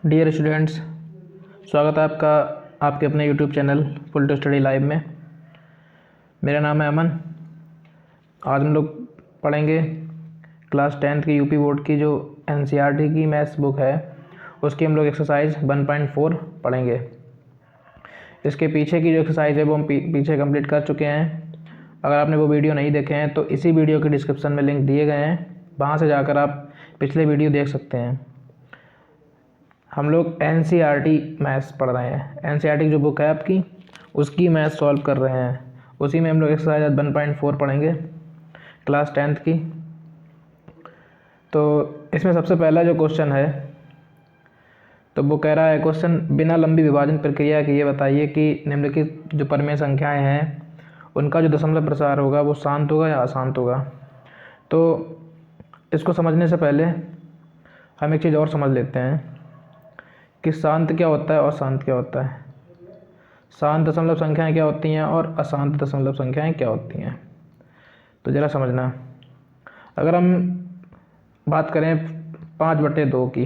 Dear students, स्वागत है आपका आपके अपने YouTube channel full to study live में। मेरा नाम है अमन। आज हम लोग पढ़ेंगे क्लास 10th की यूपी बोर्ड की जो एनसीईआरटी की मैथ्स बुक है, उसकी हम लोग एक्सरसाइज 1.4 पढ़ेंगे। इसके पीछे की जो एक्सरसाइज है वो हम पीछे कंप्लीट कर चुके हैं। अगर आपने वो वीडियो नहीं देखे हैं तो इसी वीडियो के डिस्क्रिप्शन में लिंक दिए गए हैं, वहाँ से जाकर आप पिछले वीडियो देख सकते हैं। हम लोग एनसीईआरटी मैथ्स पढ़ रहे हैं। एनसीईआरटी की जो बुक है आपकी, उसकी मैथ्स सॉल्व कर रहे हैं। उसी में हम लोग एक्सरसाइज 1.4 पढ़ेंगे क्लास 10th की। तो इसमें सबसे पहला जो क्वेश्चन है, तो वो कह रहा है क्वेश्चन, बिना लंबी विभाजन प्रक्रिया के ये बताइए कि निम्नलिखित जो परमेय संख्याएं हैं उनका जो दशमलव प्रसार होगा वो शांत होगा या अशांत होगा। तो इसको समझने से पहले हम एक चीज़ और समझ लेते हैं कि शांत क्या होता है और शांत क्या होता है। शांत दशमलव संख्याएं क्या होती हैं और अशांत दशमलव संख्याएं क्या होती हैं, तो ज़रा समझना। अगर हम बात करें 5/2 की,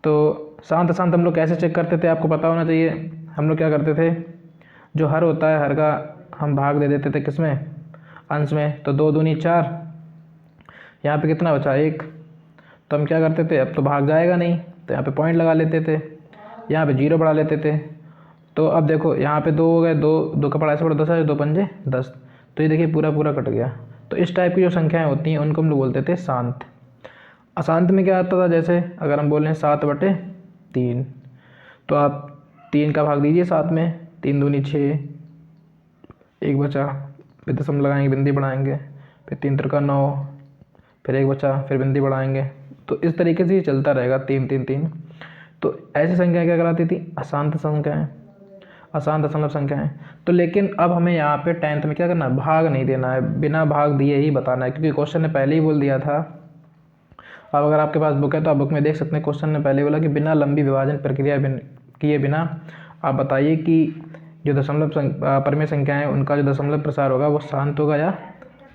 तो शांत अशांत हम लोग कैसे चेक करते थे, आपको पता होना चाहिए। हम लोग क्या करते थे, जो हर होता है हर का हम भाग दे देते थे किसमें, अंश में। तो 2 दूनी 4, यहाँ पे कितना बचा 1। तो हम क्या करते थे, अब तो भाग जाएगा नहीं तो यहाँ पे पॉइंट लगा लेते थे, यहाँ पे 0 बढ़ा लेते थे। तो अब देखो यहाँ पे 2 हो गए, 2 का पढ़ा ऐसे पढ़ो 10 है, 2 पंजे 10। तो ये देखिए पूरा पूरा कट गया। तो इस टाइप की जो संख्याएं होती हैं उनको हम लोग बोलते थे शांत। अशांत में क्या आता था, जैसे अगर हम बोल रहे हैं 7/3, तो आप 3 का भाग दीजिए 7 में, 3 दूनी 6, 1 बचा, फिर दशमलव लगाएंगे, बिंदी बढ़ाएंगे, फिर 3 त्रिका 9, फिर 1 बचा, फिर बिंदी बढ़ाएंगे। तो इस तरीके से ये चलता रहेगा 3 3 3। तो ऐसी संख्याएं क्या कहलाती थी, अशांत संख्याएं, अशांत दशमलव संख्याएं। तो लेकिन अब हमें यहाँ पे 10th में क्या करना है, भाग नहीं देना है, बिना भाग दिए ही बताना है, क्योंकि क्वेश्चन ने पहले ही बोल दिया था। अब अगर आपके पास बुक है तो आप बुक में देख सकते हैं, क्वेश्चन ने पहले बोला कि बिना लंबी विभाजन प्रक्रिया किए बिना आप बताइए कि जो दशमलव परमेय संख्याएं हैं उनका जो दशमलव प्रसार होगा वो शांत होगा या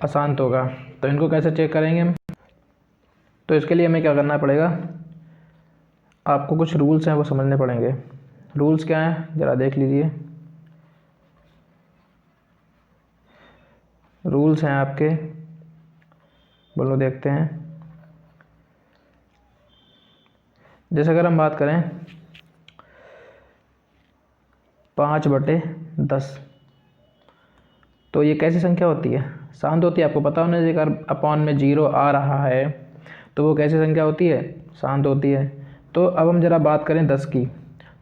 अशांत होगा। तो इनको कैसे चेक करेंगे हम, तो इसके लिए हमें क्या करना पड़ेगा, आपको कुछ रूल्स हैं वो समझने पड़ेंगे। रूल्स क्या हैं ज़रा देख लीजिए। रूल्स हैं आपके, बोलो देखते हैं। जैसे अगर हम बात करें 5/10, तो ये कैसी संख्या होती है, शांत होती है। आपको पता होना चाहिए, अगर अपॉन में 0 आ रहा है तो वो कैसी संख्या होती है, शांत होती है। तो अब हम ज़रा बात करें 10 की,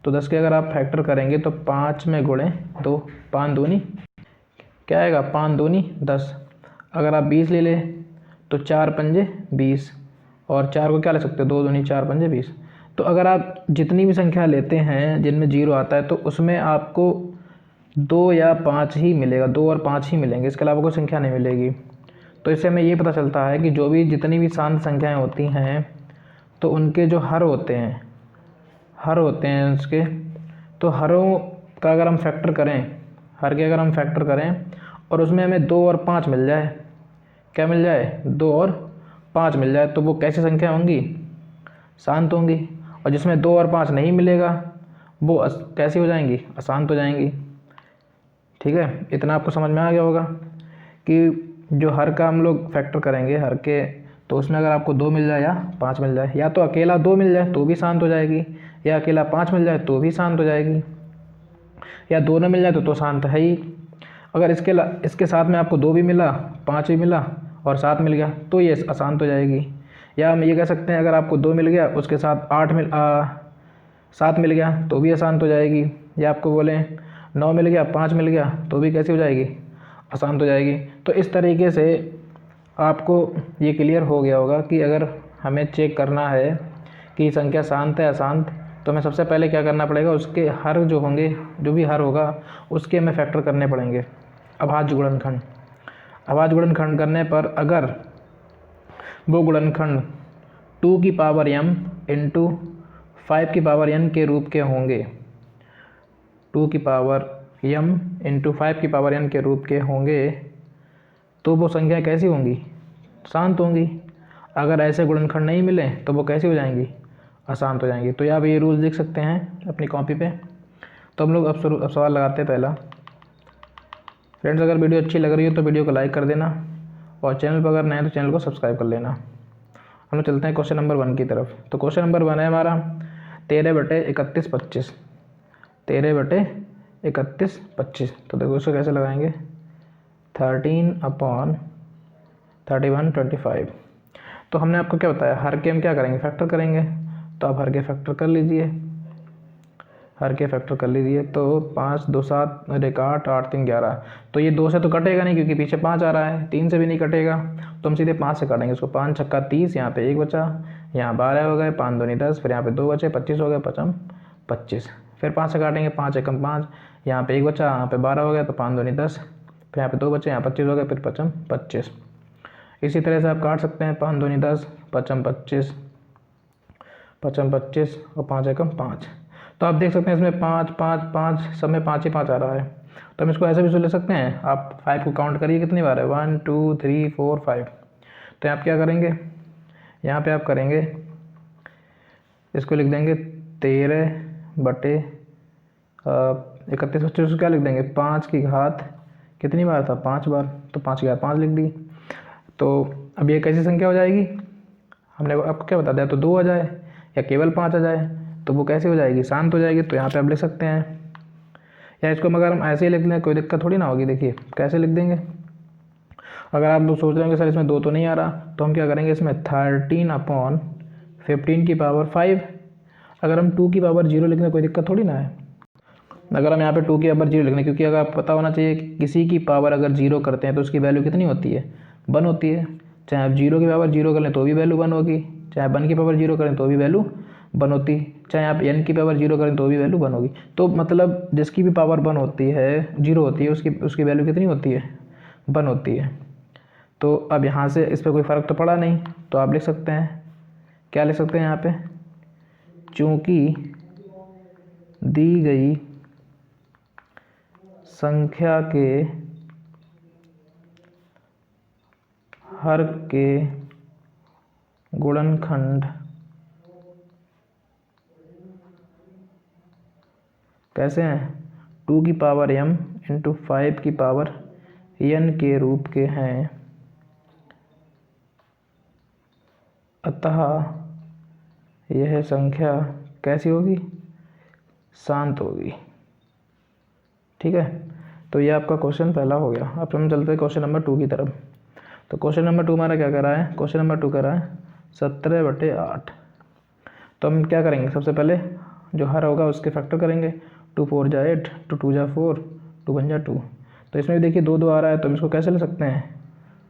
तो 10 के अगर आप फैक्टर करेंगे तो 5 में गुणे 2, 5 दूनी क्या आएगा, 5 दूनी 10। अगर आप 20 ले लें तो 4 पंजे 20, और 4 को क्या ले सकते हो, 2 दूनी 4 पंजे 20। तो अगर आप जितनी भी संख्या लेते हैं जिनमें 0 आता है तो उसमें आपको 2 या 5 ही मिलेगा, 2 और 5 ही मिलेंगे, इसके अलावा कोई संख्या नहीं मिलेगी। तो इससे हमें ये पता चलता है कि जो भी जितनी भी शांत संख्याएं होती हैं तो उनके जो हर होते हैं उसके, तो हरों का अगर हम फैक्टर करें, हर के अगर हम फैक्टर करें और उसमें हमें 2 और 5 मिल जाए, क्या मिल जाए, 2 और 5 मिल जाए, तो वो कैसी संख्या होंगी, शांत होंगी। और जिसमें 2 और 5 नहीं मिलेगा वो कैसी हो जाएंगी, अशांत हो जाएंगी। ठीक है, इतना आपको समझ में आ गया होगा कि जो हर का हम लोग फैक्टर करेंगे हर के, तो उसमें अगर आपको 2 मिल जाए या 5 मिल जाए, या तो अकेला 2 मिल जाए तो भी शांत हो जाएगी, या अकेला 5 मिल जाए तो भी शांत हो जाएगी, या दोनों मिल जाए तो शांत है ही। अगर इसके साथ में आपको 2 भी मिला, 5 भी मिला और 7 मिल गया तो ये अशांत हो जाएगी। या हम ये कह सकते हैं, अगर आपको 2 मिल गया उसके साथ 7 मिल गया तो भी अशांत हो जाएगी। या आपको बोलें 9 मिल गया, 5 मिल गया तो भी कैसी हो जाएगी, अशांत हो जाएगी। तो इस तरीके से आपको ये क्लियर हो गया होगा कि अगर हमें चेक करना है कि संख्या शांत है अशांत, तो हमें सबसे पहले क्या करना पड़ेगा, उसके हर जो होंगे, जो भी हर होगा उसके हमें फैक्टर करने पड़ेंगे। अभाज्य गुणनखंड, अभाज्य गुणनखंड करने पर अगर वो गुणनखंड 2 की पावर m इंटू 5 की पावर n के रूप के होंगे, 2 की पावर m इंटू 5 की पावर n के रूप के होंगे, तो वो संख्या कैसी होंगी, शांत होंगी। अगर ऐसे गुणनखंड नहीं मिले तो वो कैसी हो जाएंगी, आसान तो जाएंगी। तो यहाँ पे ये रूल्स देख सकते हैं अपनी कॉपी पे। तो हम लोग अब सवाल लगाते हैं पहला। फ्रेंड्स, अगर वीडियो अच्छी लग रही है तो वीडियो को लाइक कर देना, और चैनल पर अगर नए तो चैनल को सब्सक्राइब कर लेना। हम लोग चलते हैं क्वेश्चन नंबर 1 की तरफ। तो क्वेश्चन नंबर 1 है हमारा 13/31 25। 13/31 25। तो देखो इसको कैसे लगाएंगे, 13/31 25। तो हमने आपको क्या बताया, हर के हम क्या करेंगे, फैक्टर करेंगे। तो आप हर के फैक्टर कर लीजिए, हर के फैक्टर कर लीजिए। तो 5 2 7 एक 8 8 3 11। तो ये 2 से तो कटेगा नहीं क्योंकि पीछे 5 आ रहा है, 3 से भी नहीं कटेगा, तो हम सीधे 5 से काटेंगे इसको। 5 छक्का 30, यहाँ पे 1 बचा, यहाँ 12 हो गए, 5 दूनी 10, फिर यहाँ पे 2 बचे, 25 हो गए, 5 25। फिर 5 से काटेंगे, 5 एकम 5, यहाँ पे 1 बचा, यहाँ पे 12 हो गया, तो 5 दूनी 10, फिर यहाँ पे 2 बचे, यहाँ 25 हो गए, फिर 5 25। इसी तरह से आप काट सकते हैं, 5 दूनी 10, 5 25, 5 25 और 5 एकम 5। तो आप देख सकते हैं इसमें 5 5 5 सब में 5 ही 5 आ रहा है। तो हम इसको ऐसे भी ले सकते हैं, आप 5 को काउंट करिए कितनी बार है, 1 2 3 4 5। तो आप क्या करेंगे, यहाँ पे आप करेंगे, इसको लिख देंगे 13/31 25। क्या लिख देंगे, 5 की घात कितनी बार था, 5 बार, तो 5 की घात 5 लिख दी। तो अब ये कैसी संख्या हो जाएगी, हमने आपको क्या बता दिया, तो 2 आ जाए या केवल 5 आ जाए, तो वो कैसे हो जाएगी, शांत हो जाएगी। तो यहाँ पे आप लिख सकते हैं, या इसको मगर हम ऐसे ही लिख लें, कोई दिक्कत थोड़ी ना होगी। देखिए कैसे लिख देंगे, अगर आप सोच रहे होंगे सर इसमें 2 तो नहीं आ रहा, तो हम क्या करेंगे, इसमें 13/15 की पावर 5। अगर हम 2 की पावर 0 लिख लें, कोई दिक्कत थोड़ी ना है। अगर हम यहाँ पे 2 की पावर 0 लिखने, क्योंकि अगर पता होना चाहिए कि किसी की पावर अगर 0 करते हैं तो उसकी वैल्यू कितनी होती है, 1 होती है। चाहे आप 0 की पावर 0 कर लें तो भी वैल्यू 1 होगी, चाहे 1 की पावर 0 करें तो भी वैल्यू 1 होती, चाहे आप n की पावर 0 करें तो भी वैल्यू 1 होगी। तो मतलब जिसकी भी पावर 1 होती है, 0 होती है, उसकी वैल्यू कितनी होती है, 1 होती है। तो अब यहाँ से इस पर कोई फ़र्क तो पड़ा नहीं, तो आप लिख सकते हैं, क्या लिख सकते हैं यहाँ पे, चूँकि दी गई संख्या के हर के गुणनखंड कैसे हैं, 2 की पावर m इंटू 5 की पावर n के रूप के हैं, अतः यह संख्या कैसी होगी, शांत होगी। ठीक है, तो ये आपका क्वेश्चन पहला हो गया। अब हम चलते हैं क्वेश्चन नंबर 2 की तरफ। तो क्वेश्चन नंबर 2 हमारा क्या कर रहा है, क्वेश्चन नंबर 2 कर रहा है 17/8। तो हम क्या करेंगे, सबसे पहले जो हर होगा उसके फैक्टर करेंगे। 2 4 जा 8, 2 2 जा 4, 2 1 जा 2। तो इसमें भी देखिए 2 2 आ रहा है, तो हम इसको कैसे ले सकते हैं,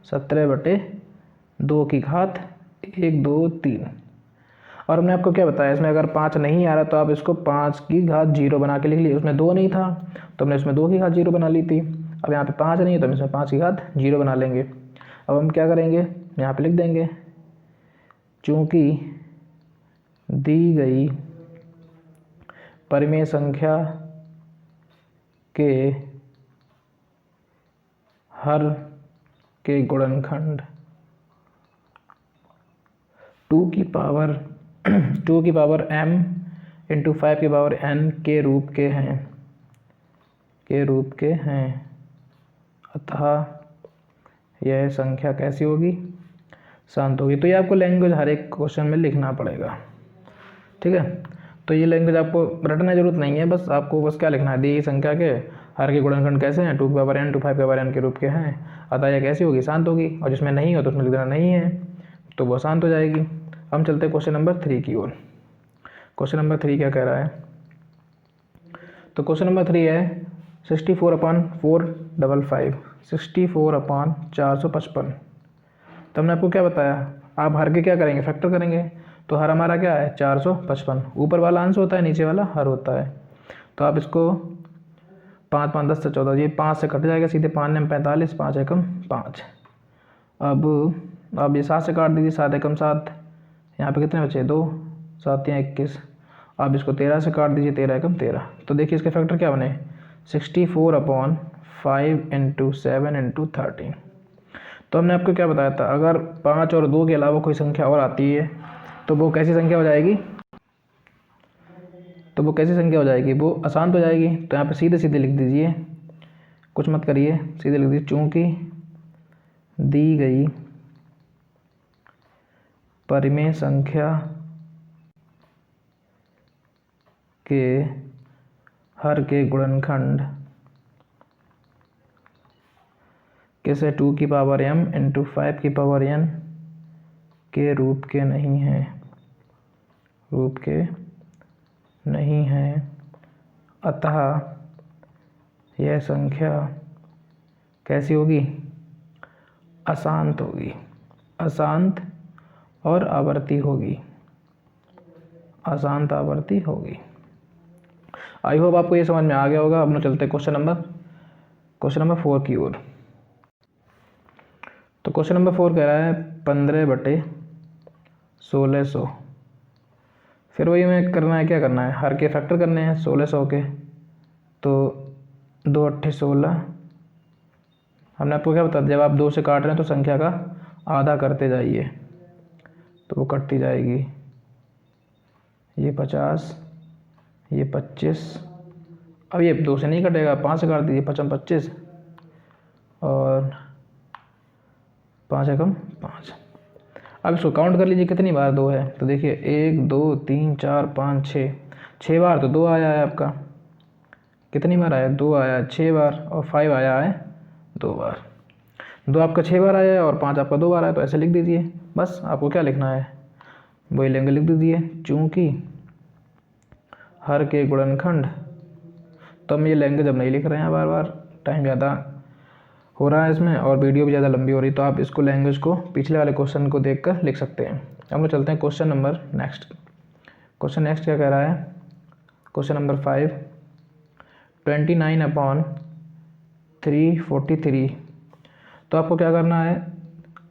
17/2 की घात 1 2 3। और हमने आपको क्या बताया, इसमें अगर 5 नहीं आ रहा तो आप इसको 5 की घात 0 बना के लिख लिए। उसमें 2 नहीं था तो हमने इसमें 2 की घात 0 बना ली थी। अब यहाँ पे 5 नहीं है तो हम इसमें 5 की घात 0 बना लेंगे। अब हम क्या करेंगे, यहाँ पे लिख देंगे, चूँकि दी गई परिमेय संख्या के हर के गुणनखंड 2 की पावर m इंटू 5 की पावर n के रूप के हैं, अतः यह संख्या कैसी होगी, शांत होगी। तो ये आपको लैंग्वेज हर एक क्वेश्चन में लिखना पड़ेगा। ठीक है, तो ये लैंग्वेज आपको रटने की जरूरत नहीं है, बस आपको क्या लिखना है, दी संख्या के हर के गुणनखंड कैसे हैं, 2 की पावर n 2 5 की पावर n के रूप के हैं, अतः यह कैसी होगी, शांत होगी। और जिसमें नहीं हो तो उसमें लिख देना नहीं है, तो वो शांत हो जाएगी। हम चलते हैं क्वेश्चन नंबर 3 की ओर। क्वेश्चन नंबर 3 क्या कह रहा है, तो क्वेश्चन नंबर 3 है 64/455, 64/455। तो हमने आपको क्या बताया, आप हर के क्या करेंगे, फैक्टर करेंगे। तो हर हमारा क्या है, 455, ऊपर वाला अंश होता है, नीचे वाला हर होता है। तो आप इसको 5 5 10 से 14, ये 5 से कट जाएगा सीधे, 5 9 45, 5 एकम 5। अब आप ये 7 से काट दीजिए, 7 एकम 7, यहाँ पे कितने बचे, 2, 7 या 21। आप इसको 13 से काट दीजिए, 13 एकम 13। तो देखिए इसके फैक्टर क्या बने, 64/5 इंटू 7 इंटू 13। तो हमने आपको क्या बताया था, अगर 5 और 2 के अलावा कोई संख्या और आती है तो वो कैसी संख्या हो जाएगी, तो वो कैसी संख्या हो जाएगी, वो अशांत हो जाएगी। तो यहाँ पे सीधे सीधे लिख दीजिए, कुछ मत करिए, सीधे लिख दीजिए, चूँकि दी गई परिमेय संख्या के हर के गुणनखंड किसे 2 की पावर m इंटू 5 की पावर n के रूप के नहीं हैं, अतः यह संख्या कैसी होगी, अशांत होगी, अशांत और आवर्ती होगी, अशांत आवर्ती होगी। आई होप आपको ये समझ में आ गया होगा। अब हम चलते हैं क्वेश्चन नंबर 4 की ओर। तो क्वेश्चन नंबर 4 कह रहा है 15/1600। फिर वही में करना है, क्या करना है, हर के फैक्टर करने हैं 1600 के। तो 2 8 16, हमने आपको क्या बताया, जब आप 2 से काट रहे हैं तो संख्या का आधा करते जाइए, तो वो कटती जाएगी। ये 50, ये 25, अब ये 2 से नहीं कटेगा, 5 से काट दीजिए, 55 25 और 5 एकम 5। अब इसको काउंट कर लीजिए कितनी बार 2 है। तो देखिए 1 2 3 4 5 6 बार तो 2 आया है आपका। कितनी बार आया, 2 आया 6 बार, और 5 आया है 2 बार। 2 आपका 6 बार आया है और 5 आपका 2 बार आया। तो ऐसे लिख दीजिए, बस आपको क्या लिखना है, वही लेंगे, लिख दीजिए, चूँकि हर के गुणनखंड। तो हम ये लैंग्वेज अब नहीं लिख रहे हैं, बार बार टाइम ज़्यादा हो रहा है इसमें और वीडियो भी ज़्यादा लंबी हो रही, तो आप इसको लैंग्वेज को पिछले वाले क्वेश्चन को देखकर लिख सकते हैं। हम लोग चलते हैं क्वेश्चन नंबर नेक्स्ट क्या कह रहा है, क्वेश्चन नंबर 5, 29/343। तो आपको क्या करना है,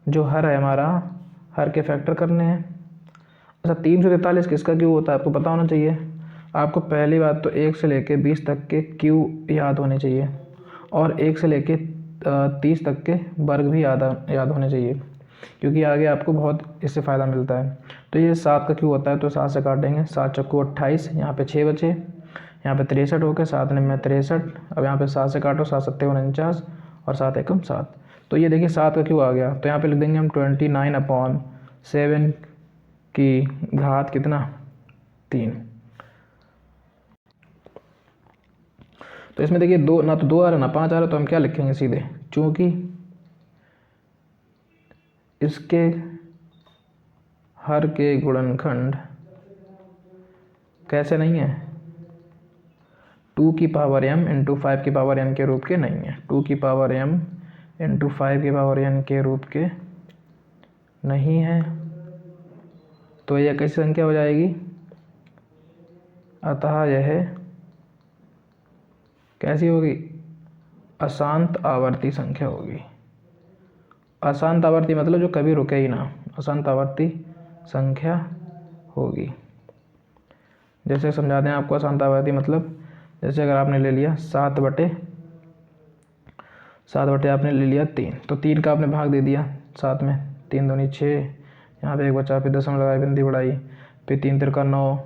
जो हर है हमारा, हर के फैक्टर करने हैं। अच्छा 343 किसका क्यू होता है आपको पता होना चाहिए। आपको पहली बात तो 1 से लेके 20 तक के क्यू याद होने चाहिए, और 1 से लेके 30 तक के वर्ग भी याद होने चाहिए, क्योंकि आगे आपको बहुत इससे फ़ायदा मिलता है। तो ये 7 का क्यू होता है, तो 7 से काटेंगे, 7 चक्कू 28, यहाँ पे 6 बचे, यहाँ पे 63 हो गए, 7 में 63। अब यहाँ पे 7 से काटो, 7 7 49 और 7 एकम 7। तो ये देखिए 7 का क्यू आ गया। तो यहाँ पे लिख देंगे हम 29/7 की घात कितना, 3। तो इसमें देखिए 2 ना तो 2 आ रहा ना 5 आ रहा, तो हम क्या लिखेंगे सीधे, चूँकि इसके हर के गुणनखंड कैसे नहीं है, 2 की पावर m इंटू 5 की पावर n के रूप के नहीं है, 2 की पावर m इंटू 5 की पावर n के रूप के नहीं है। तो यह कैसी संख्या हो जाएगी, अतः यह कैसी होगी, अशांत आवर्ती संख्या होगी। अशांत आवर्ती मतलब जो कभी रुके ही ना, अशांत आवर्ती संख्या होगी। जैसे समझा दें आपको अशांत आवर्ती मतलब, जैसे अगर आपने ले लिया 7 बटे आपने ले लिया 3, तो 3 का आपने भाग दे दिया 7 में, 3 दूनी 6, यहाँ पे 1 बचा, फिर दशमलव लगाई बिंदी बढ़ाई, फिर 3 तिरका 9,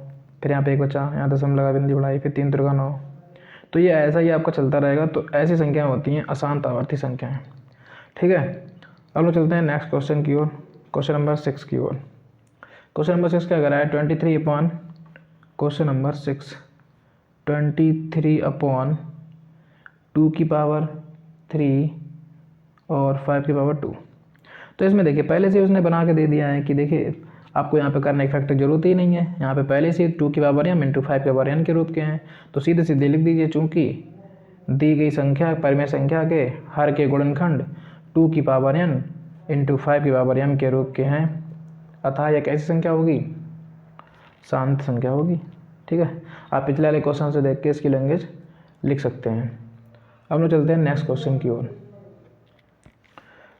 फिर यहाँ पे 1 बचा, यहाँ दशमलव लगाई बिंदी बढ़ाई, फिर 3 तिरका 9। तो ये ऐसा ही आपका चलता रहेगा। तो ऐसी संख्याएं होती हैं अशांत आवर्ती संख्याएं, ठीक है। अब लोग चलते हैं नेक्स्ट क्वेश्चन की ओर, क्वेश्चन नंबर 6 की ओर। क्वेश्चन नंबर 6 क्या कह रहा है, 23/2 की पावर 3 और 5 की पावर 2। तो इसमें देखिए पहले से उसने बना के दे दिया है कि देखिए आपको यहाँ पे करने की फैक्टर जरूरत ही नहीं है, यहाँ पे पहले से 2 की पावर m इंटू 5 की पावर n के रूप के हैं। तो सीधे सीधे लिख दीजिए, चूँकि दी गई संख्या परिमेय संख्या के हर के गुणनखंड 2 की पावर n इंटू 5 की पावर m के रूप के हैं, अतः यह कैसी संख्या होगी, शांत संख्या होगी, ठीक है। आप पिछले वाले क्वेश्चन से देख के इसकी लैंग्वेज लिख सकते हैं। अब हम चलते हैं नेक्स्ट क्वेश्चन की ओर।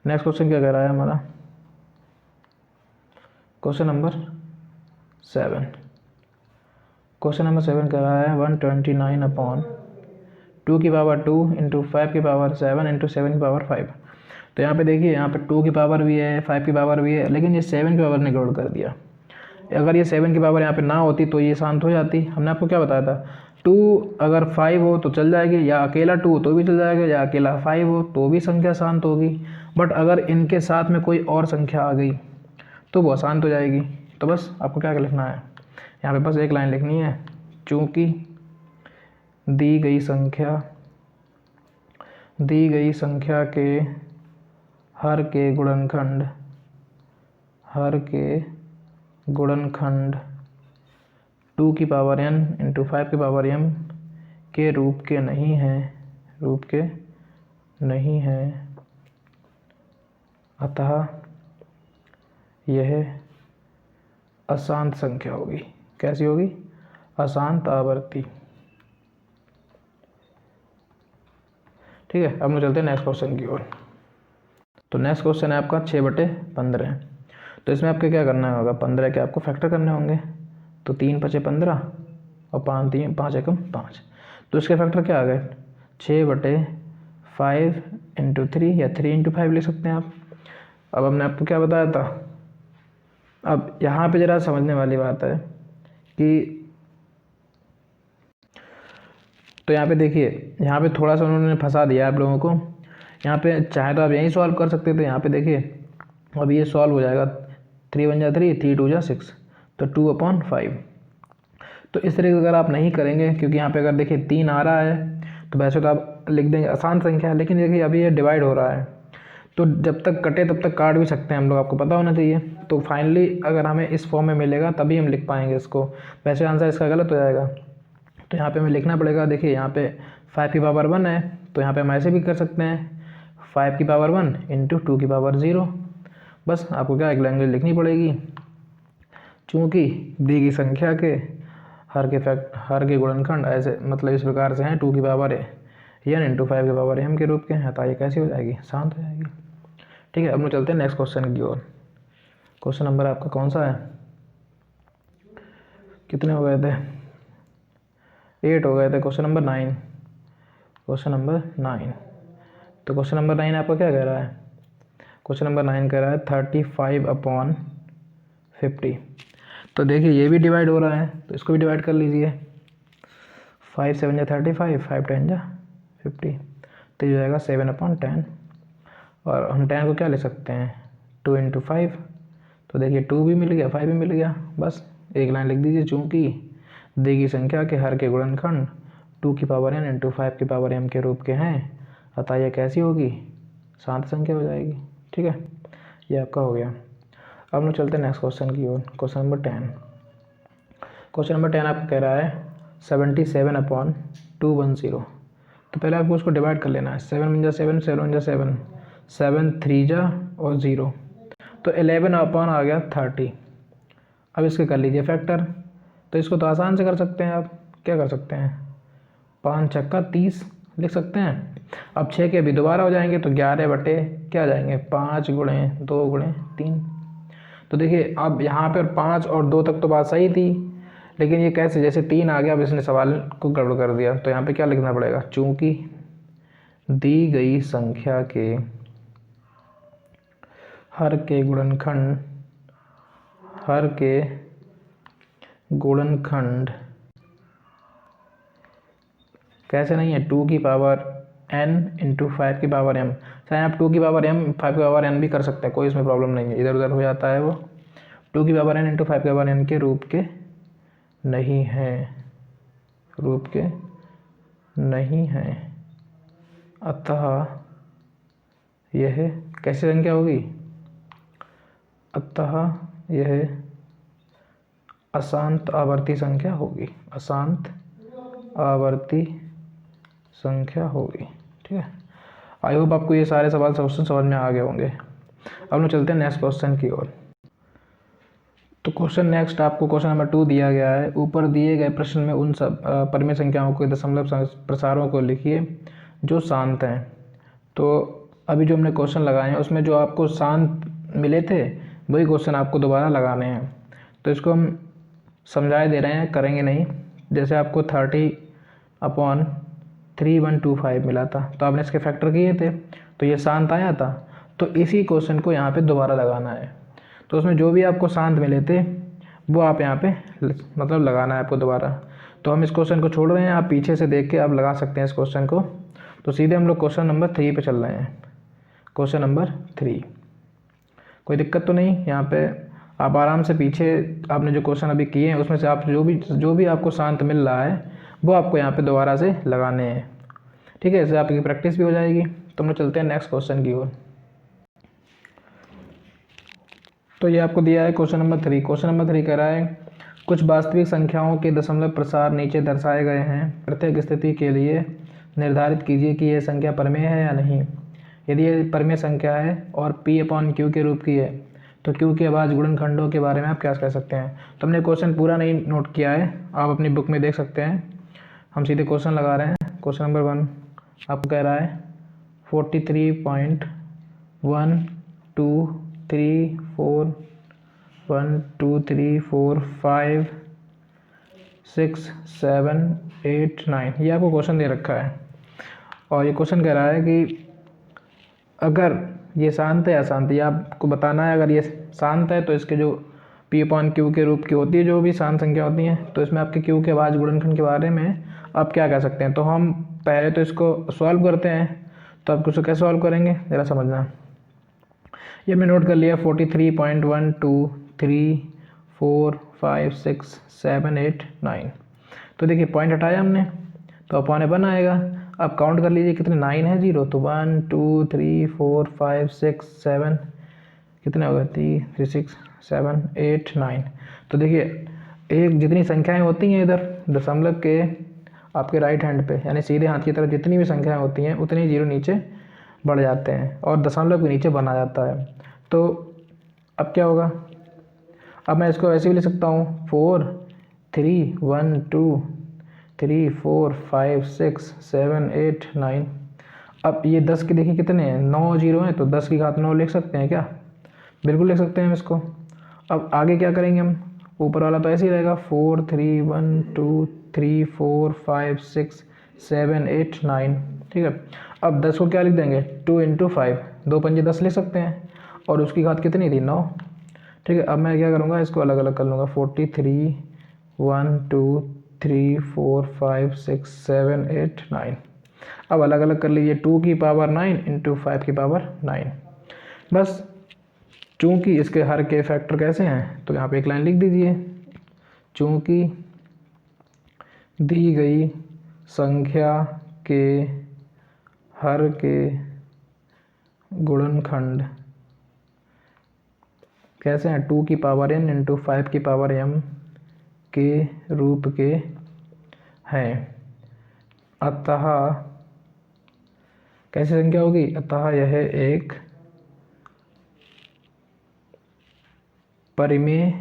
नेक्स्ट क्वेश्चन क्या कह रहा है हमारा, क्वेश्चन नंबर 7। क्वेश्चन नंबर 7 कह रहा है 129/2 की पावर 2 इंटू 5 की पावर 7 इंटू 7 की पावर 5। तो यहाँ पे देखिए, यहाँ पे 2 की पावर भी है, 5 की पावर भी है, लेकिन ये 7 की पावर ने गौड़ कर दिया। अगर ये 7 की पावर यहाँ पे ना होती तो ये शांत हो जाती। हमने आपको क्या बताया था, 2 अगर 5 हो तो चल जाएगी, या अकेला 2 हो तो भी चल जाएगा, या अकेला 5 हो तो भी संख्या शांत होगी। बट अगर इनके साथ में कोई और संख्या आ गई तो वो अशांत हो जाएगी। तो बस आपको क्या लिखना है, यहाँ पे बस एक लाइन लिखनी है, चूँकि दी गई संख्या के हर के गुणनखंड 2 की पावर n इंटू 5 की पावर m के रूप के नहीं हैं, अतः यह अशांत संख्या होगी। कैसी होगी? अशांत आवर्ती। ठीक है, अब हम चलते हैं नेक्स्ट क्वेश्चन की ओर। तो नेक्स्ट क्वेश्चन है आपका 6/15। तो इसमें आपको क्या करना होगा, 15 के आपको फैक्टर करने होंगे। तो 3 × 5 = 15 और 5 × 5। तो इसके फैक्टर क्या आ गए, 6/5 × 3 या 3 × 5 लिख सकते हैं आप। अब हमने आपको क्या बताया था, अब यहाँ पे ज़रा समझने वाली बात है कि तो यहाँ पे देखिए, यहाँ पे थोड़ा सा उन्होंने फंसा दिया आप लोगों को। यहाँ पे चाहे तो आप यहीं सॉल्व कर सकते थे। यहाँ पे देखिए अब ये सॉल्व हो जाएगा, 3 × 1 = 3, 3 × 2 = 6, तो 2/5। तो इस तरीके से अगर आप नहीं करेंगे, क्योंकि यहाँ पे अगर देखिए 3 आ रहा है तो वैसे तो आप लिख देंगे आसान संख्या है, लेकिन देखिए अभी ये डिवाइड हो रहा है, तो जब तक कटे तब तक काट भी सकते हैं हम लोग, आपको पता होना चाहिए। तो फाइनली अगर हमें इस फॉर्म में मिलेगा तभी हम लिख पाएंगे इसको, वैसे आंसर इसका गलत हो जाएगा। तो यहाँ पे हमें लिखना पड़ेगा, देखिए यहाँ पे 5 की पावर 1 है, तो यहाँ पे हम ऐसे भी कर सकते हैं 5 की पावर 1 इंटू 2 की पावर 0। बस आपको क्या एक लैंग्वेज लिखनी पड़ेगी, चूँकि दी गई संख्या के हर के गुणनखंड ऐसे मतलब इस प्रकार से हैं 2 की पावर n इंटू 5 की पावर m के रूप के हैं, तो ये कैसी हो जाएगी, शांत हो जाएगी। ठीक है, अब हम चलते हैं नेक्स्ट क्वेश्चन की ओर। क्वेश्चन नंबर आपका कौन सा है, कितने हो गए थे, 8 हो गए थे। Question number 9। तो क्वेश्चन नंबर 9 आपका क्या कह रहा है, क्वेश्चन नंबर 9 कह रहा है 35/50। तो देखिए ये भी डिवाइड हो रहा है, तो इसको भी डिवाइड कर लीजिए। 5 × 7 = 35, 5 × 10 = 50, तो ये हो जाएगा 7/10। और हम 10 को क्या ले सकते हैं, 2 × 5। तो देखिए 2 भी मिल गया, 5 भी मिल गया। बस एक लाइन लिख दीजिए, चूँकि दी गई संख्या के हर के गुणनखंड 2 की पावर n इंटू 5 की पावर m के रूप के हैं, अतः यह कैसी होगी, शांत संख्या हो जाएगी। ठीक है, ये आपका हो गया। अब हम लोग चलते हैं नेक्स्ट क्वेश्चन की ओर। क्वेश्चन नंबर 10 आपको कह रहा है 77/210। तो पहले आपको उसको डिवाइड कर लेना है, 7 × 7, 7 × 7, 7 3 और 0, तो 11/ आ गया 30। अब इसके कर लीजिए फैक्टर। तो इसको तो आसान से कर सकते हैं, आप क्या कर सकते हैं, 5 × 6 = 30 लिख सकते हैं। अब 6 के अभी दोबारा हो जाएंगे, तो 11 क्या जाएंगे, 5 × 2 × 3। तो देखिए अब यहाँ पर 5 और 2 तक तो बात सही थी, लेकिन ये कैसे, जैसे 3 आ गया, अब इसने सवाल को गड़बड़ कर दिया। तो यहाँ पे क्या लिखना पड़ेगा, चूँकि दी गई संख्या के हर के गुणनखंड कैसे नहीं है, 2 की पावर n इंटू 5 की पावर m। चाहे आप 2 की पावर m 5 की पावर n भी कर सकते हैं, कोई इसमें प्रॉब्लम नहीं है, इधर उधर हो जाता है वो। 2 की पावर n इंटू 5 की पावर n के रूप के नहीं है, अतः यह कैसी संख्या होगी, अतः यह अशांत आवर्ती संख्या होगी, ठीक है। आई होप आपको ये सारे सवाल क्वेश्चन समझ में आ गए होंगे। अब हम चलते हैं नेक्स्ट क्वेश्चन की ओर। तो क्वेश्चन नेक्स्ट आपको क्वेश्चन नंबर 2 दिया गया है। ऊपर दिए गए प्रश्न में उन सब परिमेय संख्याओं के दशमलव प्रसारों को लिखिए जो शांत हैं। तो अभी जो हमने क्वेश्चन लगाए हैं उसमें जो आपको शांत मिले थे वही क्वेश्चन आपको दोबारा लगाने हैं। तो इसको हम समझाए दे रहे हैं, करेंगे नहीं। जैसे आपको 30/3125 मिला था, तो आपने इसके फैक्टर किए थे, तो ये शांत आया था। तो इसी क्वेश्चन को यहाँ पे दोबारा लगाना है। तो उसमें जो भी आपको शांत मिले थे वो आप यहाँ पे मतलब लगाना है आपको दोबारा। तो हम इस क्वेश्चन को छोड़ रहे हैं, आप पीछे से देख के आप लगा सकते हैं इस क्वेश्चन को। तो सीधे हम लोग क्वेश्चन नंबर 3 पे चल रहे हैं। क्वेश्चन नंबर 3, कोई दिक्कत तो नहीं यहाँ पे। आप आराम से पीछे आपने जो क्वेश्चन अभी किए हैं उसमें से आप जो भी आपको शांत मिल रहा है वो आपको यहाँ पे दोबारा से लगाने हैं, ठीक है। इससे आपकी प्रैक्टिस भी हो जाएगी। तो हम लोग चलते हैं नेक्स्ट क्वेश्चन की ओर। तो ये आपको दिया है क्वेश्चन नंबर 3। क्वेश्चन नंबर 3 कह रहा है कुछ वास्तविक संख्याओं के दशमलव प्रसार नीचे दर्शाए गए हैं। प्रत्येक स्थिति के लिए निर्धारित कीजिए कि यह संख्या परमेय है या नहीं। यदि ये परमेय संख्या है और P/Q के रूप की है तो Q के अभाज्य गुणनखंडों के बारे में आप क्या कह सकते हैं। तो हमने क्वेश्चन पूरा नहीं नोट किया है, आप अपनी बुक में देख सकते हैं। हम सीधे क्वेश्चन लगा रहे हैं। क्वेश्चन नंबर 1 आपको कह रहा है 43.12345 6 7 8 9 ये आपको क्वेश्चन दे रखा है। और ये क्वेश्चन कह रहा है कि अगर ये शांत है या अशांत, ये आपको बताना है। अगर ये शांत है तो इसके जो P/Q के रूप की होती है, जो भी शांत संख्या होती हैं, तो इसमें आपके Q के अभाज्य गुणनखंड के बारे में आप क्या कह सकते हैं। तो हम पहले तो इसको सॉल्व करते हैं। तो आप इसको कैसे सॉल्व करेंगे ज़रा समझना। ये हमने नोट कर लिया 43.123456789। तो देखिए पॉइंट हटाया हमने तो अपॉन 1 आएगा। अब काउंट कर लीजिए कितने 9 है, 0 तो 1 2 3 4 5 6 7 कितने हो गए 3 6 7 8 9। तो देखिए एक जितनी संख्याएं होती हैं इधर दशमलव के आपके राइट हैंड पे यानी सीधे हाथ की तरफ जितनी भी संख्याएं होती हैं उतनी जीरो नीचे बढ़ जाते हैं और दशमलव के नीचे बना जाता है। तो अब क्या होगा, अब मैं इसको ऐसे भी लिख सकता हूँ 4 3 1 2 3 4 5 6 7 8 9। अब ये 10 के देखिए कितने हैं 9 जीरो हैं, तो 10 की घात 9 लिख सकते हैं क्या, बिल्कुल लिख सकते हैं हम इसको। अब आगे क्या करेंगे हम, ऊपर वाला तो ऐसे ही रहेगा 4 3 1 2 3 4 5 6 7 8 9, ठीक है। अब 10 को क्या लिख देंगे 2 × 5, 2 पंजे 10 लिख सकते हैं और उसकी घात कितनी थी 9, ठीक है। अब मैं क्या करूँगा इसको अलग अलग कर लूँगा 43 1 2 3 4 5 6 7 8 9। अब अलग अलग कर लीजिए 2 की पावर 9 × 5 की पावर 9। बस चूँकि इसके हर के फैक्टर कैसे हैं तो यहाँ पे एक लाइन लिख दीजिए, चूँकि दी गई संख्या के हर के गुणनखंड कैसे हैं 2 की पावर n × 5 की पावर m के रूप के हैं, अतः कैसी संख्या होगी, अतः यह एक परिमेय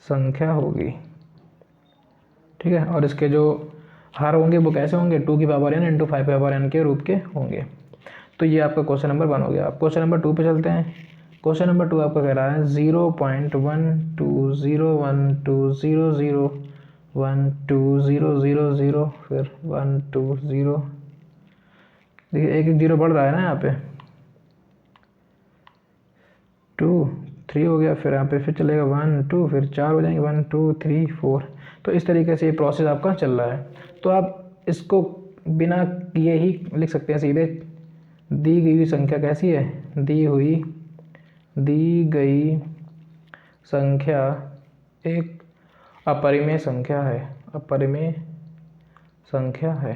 संख्या होगी, ठीक है। और इसके जो हर होंगे वो कैसे होंगे 2 की पावर n × 5 की पावर n के रूप के होंगे। तो ये आपका क्वेश्चन नंबर 1 हो गया। अब क्वेश्चन नंबर 2 पे चलते हैं। क्वेश्चन नंबर 2 आपका कह रहा है 0.120120012000 फिर 120, देखिए एक एक जीरो बढ़ रहा है ना, यहाँ पे 2 3 हो गया, फिर यहाँ पे फिर चलेगा 1 2, फिर 4 हो जाएंगे 1 2 3 4। तो इस तरीके से ये प्रोसेस आपका चल रहा है। तो आप इसको बिना किए ही लिख सकते हैं सीधे, दी गई हुई संख्या कैसी है, दी गई संख्या एक अपरिमेय संख्या है, अपरिमेय संख्या है।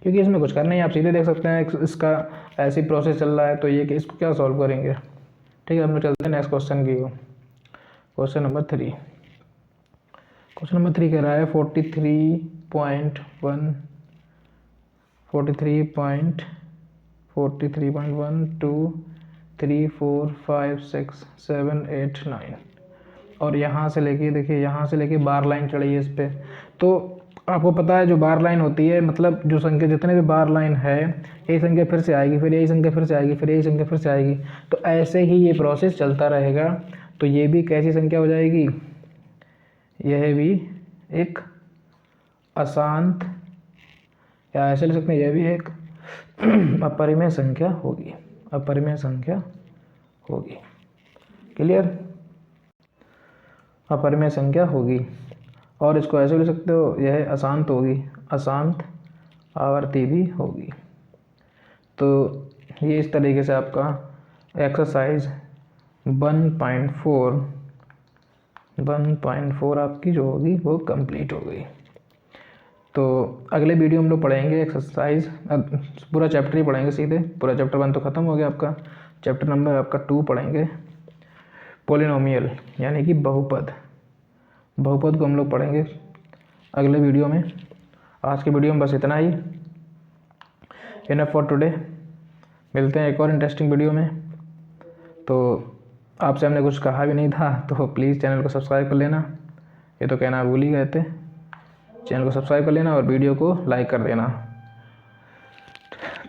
क्योंकि इसमें कुछ करना ही, आप सीधे देख सकते हैं इसका ऐसी प्रोसेस चल रहा है। तो ये कि इसको क्या सॉल्व करेंगे, ठीक है। हम लोग चलते हैं नेक्स्ट क्वेश्चन की। क्वेश्चन नंबर 3, क्वेश्चन नंबर 3 कह रहा है 43.123.123456789 और यहाँ से लेके देखिए यहाँ से लेके बार लाइन चढ़ी है इस पर। तो आपको पता है जो बार लाइन होती है मतलब जो संख्या जितने भी बार लाइन है यही संख्या फिर से आएगी, फिर यही संख्या फिर से आएगी, फिर यही संख्या फिर से आएगी। तो ऐसे ही ये प्रोसेस चलता रहेगा। तो ये भी कैसी संख्या हो जाएगी, यह भी एक अशांत या ऐसे लिख सकते हैं यह भी एक अपरिमेय संख्या होगी, अपरिमेय संख्या होगी। क्लियर। अपरिमेय संख्या होगी। और इसको ऐसे भी लिख सकते हो, यह अशांत होगी, अशांत आवर्ती भी होगी। तो ये इस तरीके से आपका एक्सरसाइज 1.4 आपकी जो होगी वो कंप्लीट हो गई। तो अगले वीडियो में हम लोग पढ़ेंगे एक्सरसाइज, पूरा चैप्टर ही पढ़ेंगे सीधे। पूरा चैप्टर 1 तो ख़त्म हो गया आपका। चैप्टर नंबर आपका 2 पढ़ेंगे, पॉलिनोमियल यानी कि बहुपद। बहुपद को हम लोग पढ़ेंगे अगले वीडियो में। आज के वीडियो में बस इतना ही। Enough for today. मिलते हैं एक और इंटरेस्टिंग वीडियो में। तो आपसे हमने कुछ कहा भी नहीं था, तो प्लीज़ चैनल को सब्सक्राइब कर लेना। ये तो कहना भूल ही गए थे। चैनल को सब्सक्राइब कर लेना और वीडियो को लाइक कर देना।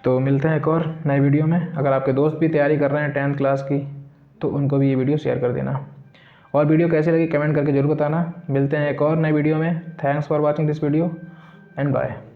तो मिलते हैं एक और नए वीडियो में। अगर आपके दोस्त भी तैयारी कर रहे हैं 10th क्लास की, तो उनको भी ये वीडियो शेयर कर देना। और वीडियो कैसी लगी कमेंट करके ज़रूर बताना। मिलते हैं एक और नए वीडियो में। Thanks for watching this video and bye.